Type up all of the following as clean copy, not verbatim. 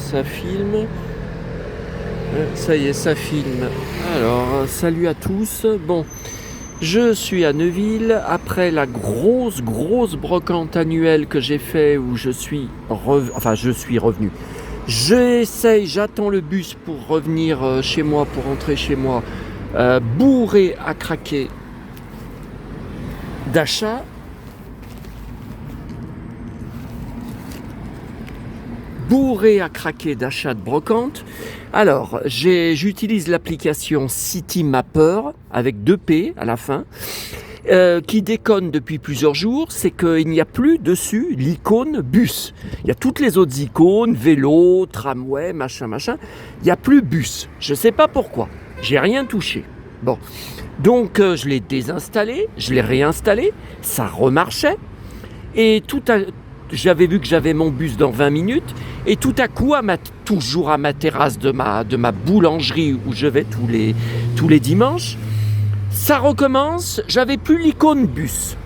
ça filme. Ça y est, ça filme. Alors, salut à tous. Bon, je suis à Neuville après la grosse brocante annuelle que j'ai fait où je suis revenu. J'attends le bus pour revenir chez moi, pour rentrer chez moi, bourré à craquer d'achats. Bourré à craquer d'achats de brocante. Alors, j'utilise l'application Citymapper avec 2P à la fin, qui déconne depuis plusieurs jours, c'est qu'il n'y a plus dessus l'icône bus. Il y a toutes les autres icônes, vélo, tramway, machin. Il n'y a plus bus. Je ne sais pas pourquoi. J'ai rien touché. Bon, donc je l'ai désinstallé, je l'ai réinstallé, ça remarchait, et j'avais vu que j'avais mon bus dans 20 minutes, et tout à coup, toujours à ma terrasse de ma boulangerie où je vais tous les dimanches, ça recommence, j'avais plus l'icône bus.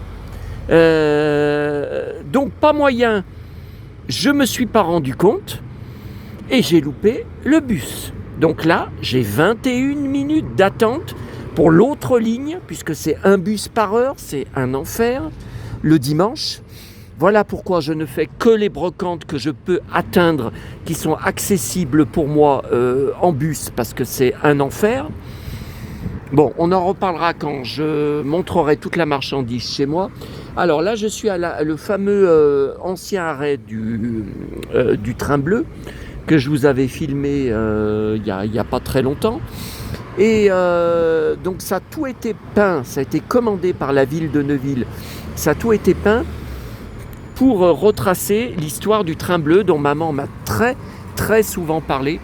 Donc pas moyen, je me suis pas rendu compte, et j'ai loupé le bus. Donc là, j'ai 21 minutes d'attente pour l'autre ligne, puisque c'est un bus par heure, c'est un enfer, le dimanche. Voilà pourquoi je ne fais que les brocantes que je peux atteindre, qui sont accessibles pour moi en bus, parce que c'est un enfer. Bon, on en reparlera quand je montrerai toute la marchandise chez moi. Alors là, je suis à le fameux ancien arrêt du train bleu, que je vous avais filmé il y a pas très longtemps. Et donc ça a tout été peint, ça a été commandé par la ville de Neuville, ça a tout été peint pour retracer l'histoire du train bleu dont maman m'a très souvent parlé.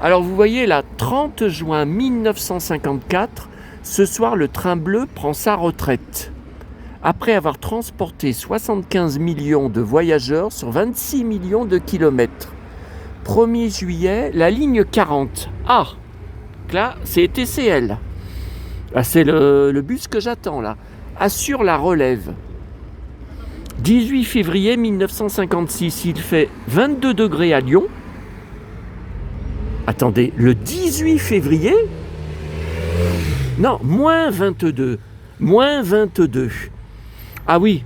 Alors vous voyez là, 30 juin 1954, ce soir le train bleu prend sa retraite. Après avoir transporté 75 millions de voyageurs sur 26 millions de kilomètres. 1er juillet, la ligne 40. Ah, là, c'est TCL. Ah, c'est le bus que j'attends là. Assure la relève. 18 février 1956, il fait 22 degrés à Lyon. Attendez, le 18 février ? Non, moins 22. Moins 22. Ah oui.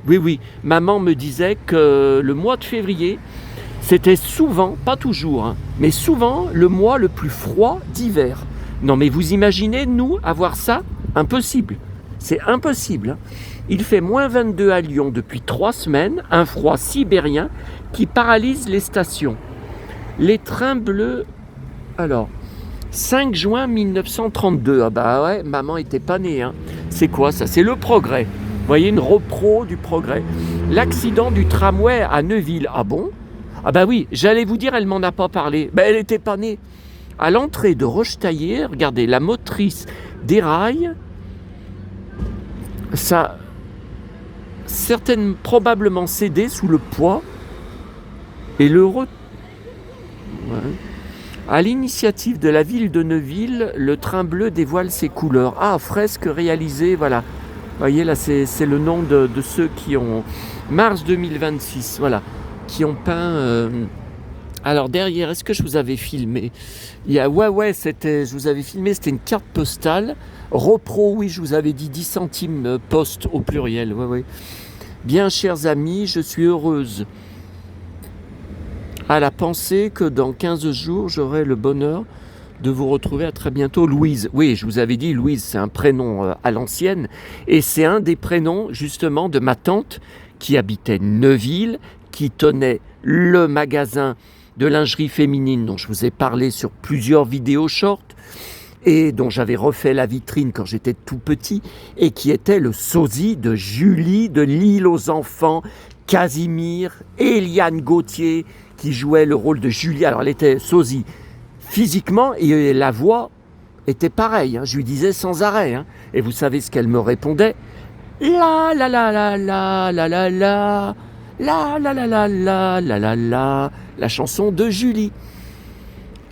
Maman me disait que le mois de février, c'était souvent, pas toujours, mais souvent le mois le plus froid d'hiver. Non mais vous imaginez, nous, avoir ça ? Impossible. C'est impossible. Il fait moins 22 à Lyon depuis 3 semaines, un froid sibérien qui paralyse les stations. Les trains bleus, alors, 5 juin 1932, ah bah ouais, maman était pas née. C'est quoi ça ? C'est le Progrès. Vous voyez, une repro du Progrès. L'accident du tramway à Neuville, ah bon ? Ah bah oui, j'allais vous dire, elle m'en a pas parlé. Ben elle était pas née. À l'entrée de Rochetaillé, regardez, la motrice déraille. Ça probablement cédé sous le poids et ouais. À l'initiative de la ville de Neuville, le train bleu dévoile ses couleurs. Ah, fresque réalisée, voilà. Vous voyez là, c'est le nom de ceux qui ont mars 2026, voilà, qui ont peint. Alors derrière, est-ce que je vous avais filmé ? Je vous avais filmé, c'était une carte postale. Repro, oui, je vous avais dit 10 centimes poste au pluriel. Ouais. Bien, chers amis, je suis heureuse à la pensée que dans 15 jours, j'aurai le bonheur de vous retrouver. À très bientôt. Louise, oui, je vous avais dit, Louise, c'est un prénom à l'ancienne. Et c'est un des prénoms, justement, de ma tante qui habitait Neuville, qui tenait le magasin de lingerie féminine dont je vous ai parlé sur plusieurs vidéos short et dont j'avais refait la vitrine quand j'étais tout petit, et qui était le sosie de Julie de l'île aux enfants, Casimir, Eliane Gauthier, qui jouait le rôle de Julie. Alors elle était sosie physiquement et la voix était pareille, je lui disais sans arrêt, et vous savez ce qu'elle me répondait ? La la la la la la la la la la la la la la la la, la chanson de Julie.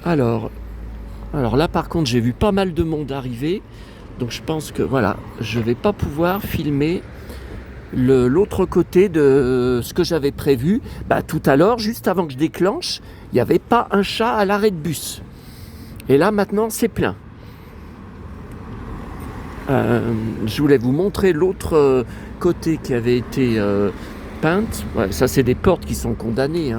Alors là par contre j'ai vu pas mal de monde arriver, donc je pense que voilà, je vais pas pouvoir filmer l'autre côté de ce que j'avais prévu. Tout à l'heure, juste avant que je déclenche, il n'y avait pas un chat à l'arrêt de bus. Et là, maintenant, c'est plein. Je voulais vous montrer l'autre côté qui avait été peinte. Ouais, ça, c'est des portes qui sont condamnées.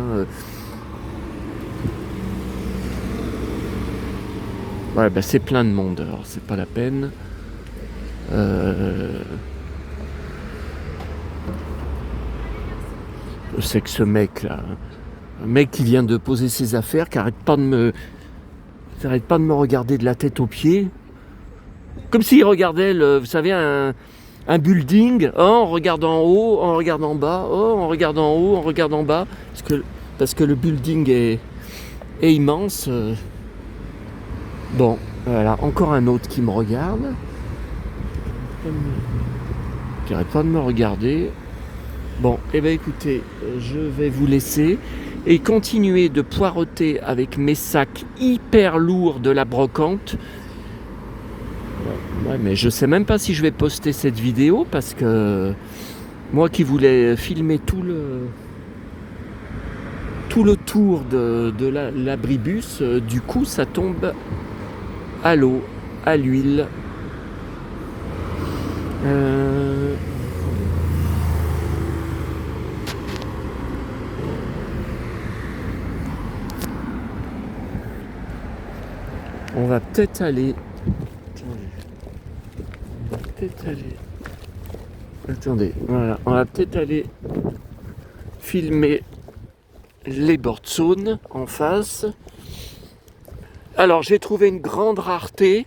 Ouais, c'est plein de monde, alors c'est pas la peine. C'est que ce mec là, un mec qui vient de poser ses affaires, qui arrête pas de me regarder de la tête aux pieds, comme s'il regardait vous savez, un building, on regarde en haut, on regarde en bas, on regarde en haut, on regarde en bas, parce que le building est immense. Bon, voilà, encore un autre qui me regarde. Qui arrête pas de me regarder. Bon, écoutez, je vais vous laisser et continuer de poireauter avec mes sacs hyper lourds de la brocante. Ouais, mais je sais même pas si je vais poster cette vidéo parce que moi qui voulais filmer tout le tour de l'abribus, du coup ça tombe à l'eau, à l'huile. On va peut-être aller. Attendez, voilà. On va peut-être aller filmer les bords de Saône en face. Alors, j'ai trouvé une grande rareté.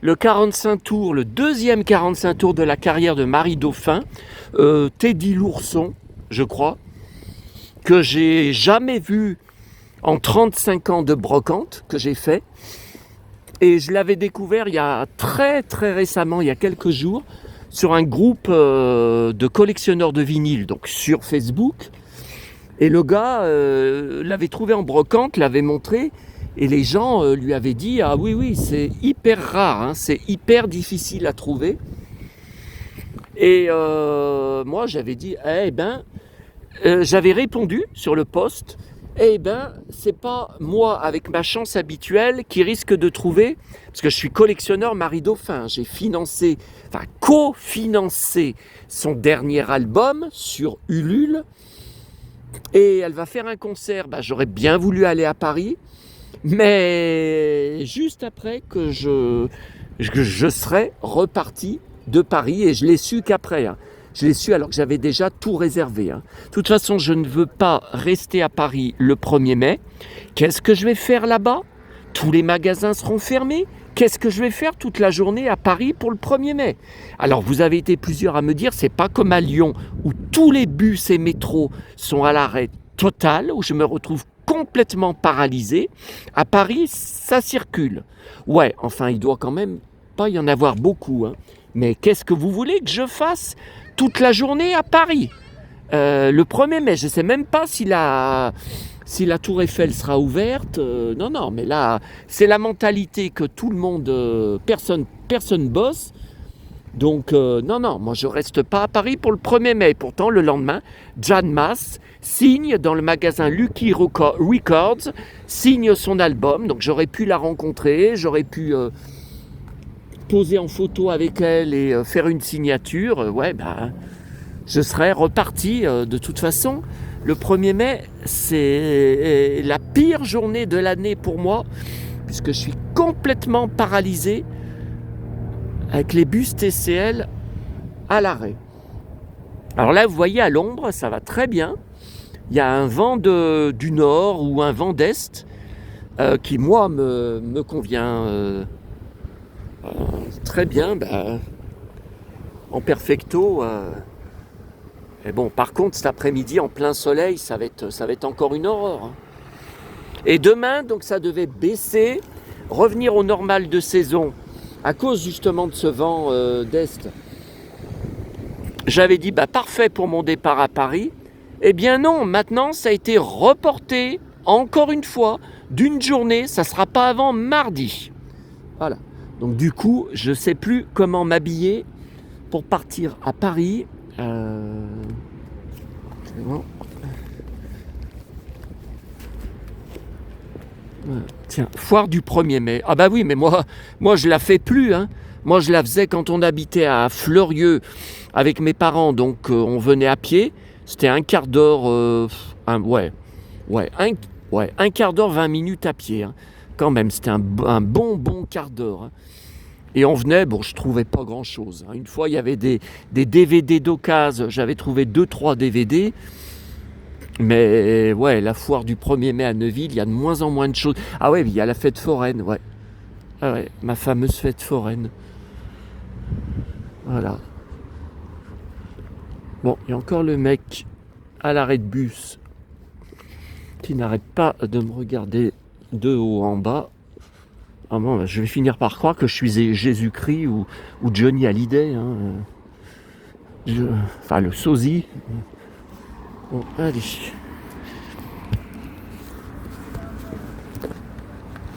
Le 45 tours, le deuxième 45 tours de la carrière de Marie Dauphin, Teddy l'ourson, je crois, que j'ai jamais vu en 35 ans de brocante que j'ai fait. Et je l'avais découvert il y a très très récemment, il y a quelques jours, sur un groupe de collectionneurs de vinyles, donc sur Facebook. Et le gars l'avait trouvé en brocante, l'avait montré, et les gens lui avaient dit « Ah oui, c'est hyper rare, c'est hyper difficile à trouver. » Et moi j'avais dit « j'avais répondu sur le post, c'est pas moi avec ma chance habituelle qui risque de trouver, parce que je suis collectionneur Marie Dauphin, j'ai cofinancé son dernier album sur Ulule, et elle va faire un concert, j'aurais bien voulu aller à Paris, mais juste après que je serais reparti de Paris, et je l'ai su qu'après, Je l'ai su alors que j'avais déjà tout réservé. De toute façon, je ne veux pas rester à Paris le 1er mai. Qu'est-ce que je vais faire là-bas ? Tous les magasins seront fermés. Qu'est-ce que je vais faire toute la journée à Paris pour le 1er mai ? Alors, vous avez été plusieurs à me dire, c'est pas comme à Lyon, où tous les bus et métros sont à l'arrêt total, où je me retrouve complètement paralysé. À Paris, ça circule. Ouais, enfin, il doit quand même pas y en avoir beaucoup. Mais qu'est-ce que vous voulez que je fasse toute la journée à Paris le 1er mai, je ne sais même pas si la Tour Eiffel sera ouverte. Non, mais là, c'est la mentalité que tout le monde, personne bosse. Donc, non, moi je ne reste pas à Paris pour le 1er mai. Pourtant, le lendemain, Jan Maas signe dans le magasin Lucky Records, signe son album. Donc, j'aurais pu la rencontrer, j'aurais pu poser en photo avec elle et faire une signature. Je serais reparti de toute façon. Le 1er mai, c'est la pire journée de l'année pour moi, puisque je suis complètement paralysé avec les bus TCL à l'arrêt. Alors là, vous voyez, à l'ombre, ça va très bien. Il y a un vent du nord ou un vent d'est qui, moi, me convient très bien. En perfecto. Et bon, par contre, cet après-midi, en plein soleil, ça va être encore une horreur. Et demain, donc, ça devait baisser, revenir au normal de saison, à cause justement de ce vent d'Est. J'avais dit, parfait pour mon départ à Paris. Eh bien non, maintenant, ça a été reporté, encore une fois, d'une journée, ça ne sera pas avant mardi. Voilà. Donc du coup, je ne sais plus comment m'habiller pour partir à Paris. C'est bon. Tiens, foire du 1er mai. Ah bah oui, mais moi je la fais plus. Hein. Moi je la faisais quand on habitait à Fleurieux avec mes parents, donc on venait à pied. C'était un quart d'heure, un quart d'heure, 20 minutes à pied. Hein. Quand même, c'était un bon quart d'heure. Hein. Et on venait, bon, je trouvais pas grand-chose. Hein. Une fois, il y avait des DVD d'occasion. J'avais trouvé 2-3 DVD. Mais ouais, la foire du 1er mai à Neuville, il y a de moins en moins de choses. Ah ouais, il y a la fête foraine, ouais. Ah ouais, ma fameuse fête foraine. Voilà. Bon, il y a encore le mec à l'arrêt de bus qui n'arrête pas de me regarder de haut en bas. Ah bon, je vais finir par croire que je suis Jésus-Christ ou Johnny Hallyday. Hein. Enfin, le sosie. Bon, allez.